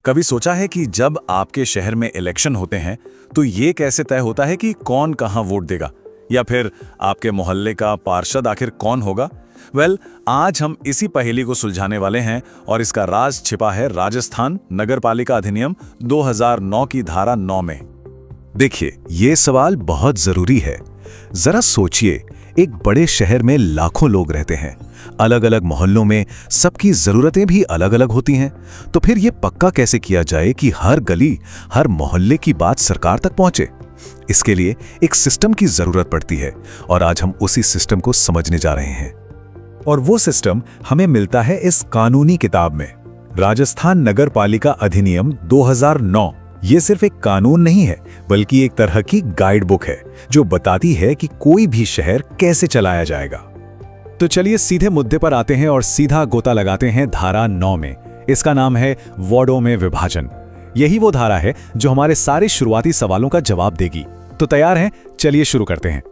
कभी सोचा है कि जब आपके शहर में इलेक्शन होते हैं तो ये कैसे तय होता है कि कौन कहां वोट देगा, या फिर आपके मोहल्ले का पार्षद आखिर कौन होगा? आज हम इसी पहेली को सुलझाने वाले हैं और इसका राज छिपा है राजस्थान नगरपालिका अधिनियम 2009 की धारा 9 में। देखिए, ये सवाल बहुत जरूरी है। जरा सोचिए, एक बड़े शहर में लाखों लोग रहते हैं, अलग अलग मोहल्लों में सबकी जरूरतें भी अलग अलग होती हैं। तो फिर ये पक्का कैसे किया जाए कि हर गली, हर मोहल्ले की बात सरकार तक पहुंचे? इसके लिए एक सिस्टम की जरूरत पड़ती है और आज हम उसी सिस्टम को समझने जा रहे हैं। और वो सिस्टम हमें मिलता है इस कानूनी किताब में, राजस्थान नगरपालिका अधिनियम 2009। ये सिर्फ एक कानून नहीं है, बल्कि एक तरह की गाइड बुक है जो बताती है कि कोई भी शहर कैसे चलाया जाएगा। तो चलिए सीधे मुद्दे पर आते हैं और सीधा गोता लगाते हैं धारा 9 में। इसका नाम है वार्डों में विभाजन। यही वो धारा है जो हमारे सारे शुरुआती सवालों का जवाब देगी। तो तैयार हैं? चलिए शुरू करते हैं।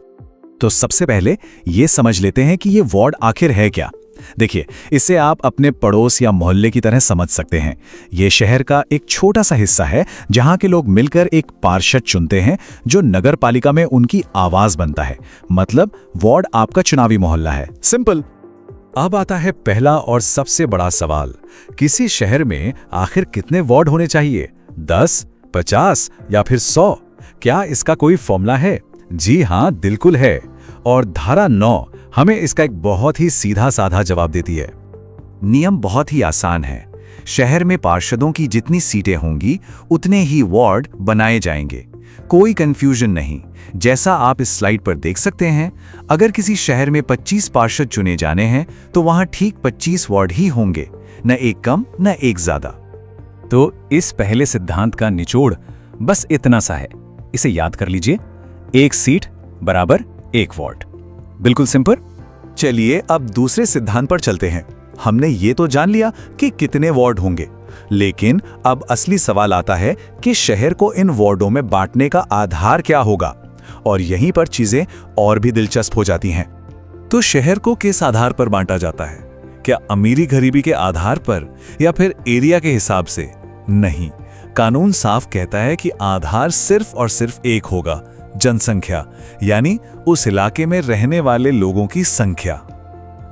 तो सबसे पहले ये समझ लेते हैं कि ये वार्ड आखिर है क्या। देखिए, इसे आप अपने पड़ोस या मोहल्ले की तरह समझ सकते हैं। ये शहर का एक छोटा सा हिस्सा है जहां के लोग मिलकर एक पार्षद चुनते हैं जो नगर पालिका में उनकी आवाज बनता है। मतलब वार्ड आपका चुनावी मोहल्ला है। सिंपल। अब आता है पहला और सबसे बड़ा सवाल, किसी शहर में आखिर कितने वार्ड होने चाहिए? 10, 50 या फिर 100? क्या इसका कोई फॉर्मूला है? जी हाँ, बिल्कुल है। और धारा 9 हमें इसका एक बहुत ही सीधा साधा जवाब देती है। नियम बहुत ही आसान है। शहर में पार्षदों की जितनी सीटें होंगी उतने ही वार्ड बनाए जाएंगे। कोई कंफ्यूजन नहीं। जैसा आप इस स्लाइड पर देख सकते हैं, अगर किसी शहर में 25 पार्षद चुने जाने हैं तो वहां ठीक 25 वार्ड ही होंगे, न एक कम न एक ज्यादा। तो इस पहले सिद्धांत का निचोड़ बस इतना सा है। इसे याद कर लीजिए, एक सीट बराबर एक वार्ड। बिल्कुल सिंपल। चलिए अब दूसरे सिद्धांत पर चलते हैं। हमने ये तो जान लिया कि कितने वार्ड होंगे, लेकिन अब असली सवाल आता है कि शहर को इन वार्डों में बांटने का आधार क्या होगा। और यहीं पर चीजें और भी दिलचस्प हो जाती हैं। तो शहर को किस आधार पर बांटा जाता है? क्या अमीरी गरीबी के आधार पर या फिर एरिया के हिसाब से? नहीं, कानून साफ कहता है कि आधार सिर्फ और सिर्फ एक होगा, जनसंख्या, यानी उस इलाके में रहने वाले लोगों की संख्या।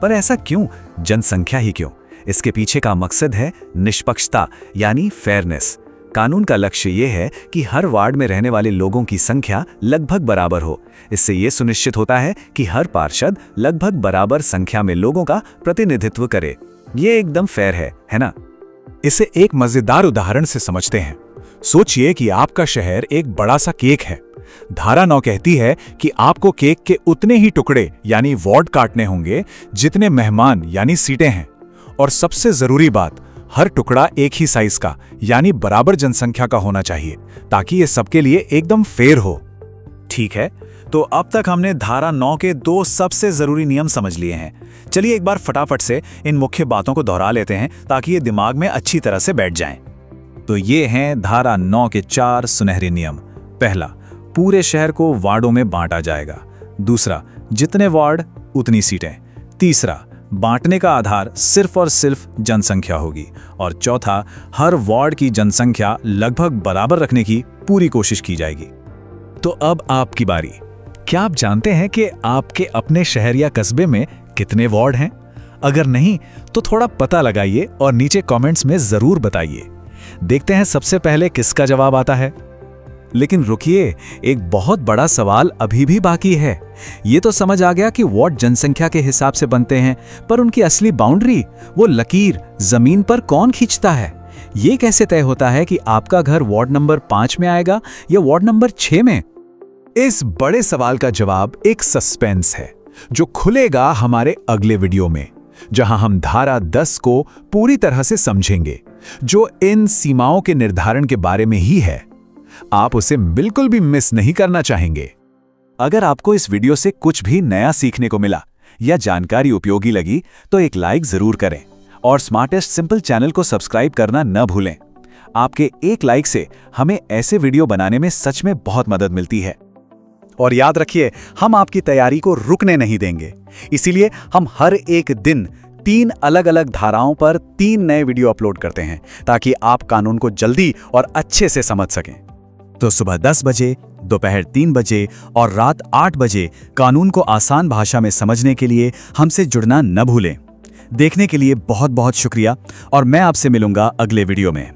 पर ऐसा क्यों? जनसंख्या ही क्यों? इसके पीछे का मकसद है निष्पक्षता, यानी फेयरनेस। कानून का लक्ष्य यह है कि हर वार्ड में रहने वाले लोगों की संख्या लगभग बराबर हो। इससे यह सुनिश्चित होता है कि हर पार्षद लगभग बराबर संख्या में लोगों का प्रतिनिधित्व करे। यह एकदम फेयर है ना? इसे एक मजेदार उदाहरण से समझते हैं। सोचिए कि आपका शहर एक बड़ा सा केक है। धारा 9 कहती है कि आपको केक के उतने ही टुकड़े यानी वार्ड काटने होंगे जितने मेहमान यानी सीटें हैं। और सबसे जरूरी बात, हर टुकड़ा एक ही साइज का यानी बराबर जनसंख्या का होना चाहिए, ताकि ये सबके लिए एकदम फेयर हो। ठीक है, तो अब तक हमने धारा 9 के 2 सबसे जरूरी नियम समझ लिए हैं। चलिए एक बार फटाफट से इन मुख्य बातों को दोहरा लेते हैं ताकि ये दिमाग में अच्छी तरह से बैठ जाएं। तो ये हैं धारा 9 के 4 सुनहरे नियम। पहला, पूरे शहर को वार्डों में बांटा जाएगा। दूसरा, जितने वार्ड उतनी सीटें। तीसरा, बांटने का आधार सिर्फ और सिर्फ जनसंख्या होगी। और चौथा, हर वार्ड की जनसंख्या लगभग बराबर रखने की पूरी कोशिश की जाएगी। तो अब आपकी बारी। क्या आप जानते हैं कि आपके अपने शहर या कस्बे में कितने वार्ड हैं? अगर नहीं तो थोड़ा पता लगाइए और नीचे कमेंट्स में जरूर बताइए। देखते हैं सबसे पहले किसका जवाब आता है। लेकिन रुकिए, एक बहुत बड़ा सवाल अभी भी बाकी है। ये तो समझ आ गया कि वार्ड जनसंख्या के हिसाब से बनते हैं, पर उनकी असली बाउंड्री, वो लकीर जमीन पर कौन खींचता है? ये कैसे तय होता है कि आपका घर वार्ड नंबर 5 में आएगा या वार्ड नंबर 6 में? इस बड़े सवाल का जवाब एक सस्पेंस है जो खुलेगा हमारे अगले वीडियो में, जहां हम धारा 10 को पूरी तरह से समझेंगे, जो इन सीमाओं के निर्धारण के बारे में ही है। आप उसे बिल्कुल भी मिस नहीं करना चाहेंगे। अगर आपको इस वीडियो से कुछ भी नया सीखने को मिला या जानकारी उपयोगी लगी तो एक लाइक जरूर करें और स्मार्टेस्ट सिंपल चैनल को सब्सक्राइब करना न भूलें। आपके एक लाइक से हमें ऐसे वीडियो बनाने में सच में बहुत मदद मिलती है। और याद रखिए, हम आपकी तैयारी को रुकने नहीं देंगे। इसीलिए हम हर एक दिन 3 अलग-अलग धाराओं पर 3 नए वीडियो अपलोड करते हैं ताकि आप कानून को जल्दी और अच्छे से समझ सकें। तो सुबह 10 बजे, दोपहर 3 बजे और रात 8 बजे कानून को आसान भाषा में समझने के लिए हमसे जुड़ना न भूलें। देखने के लिए बहुत बहुत शुक्रिया और मैं आपसे मिलूंगा अगले वीडियो में।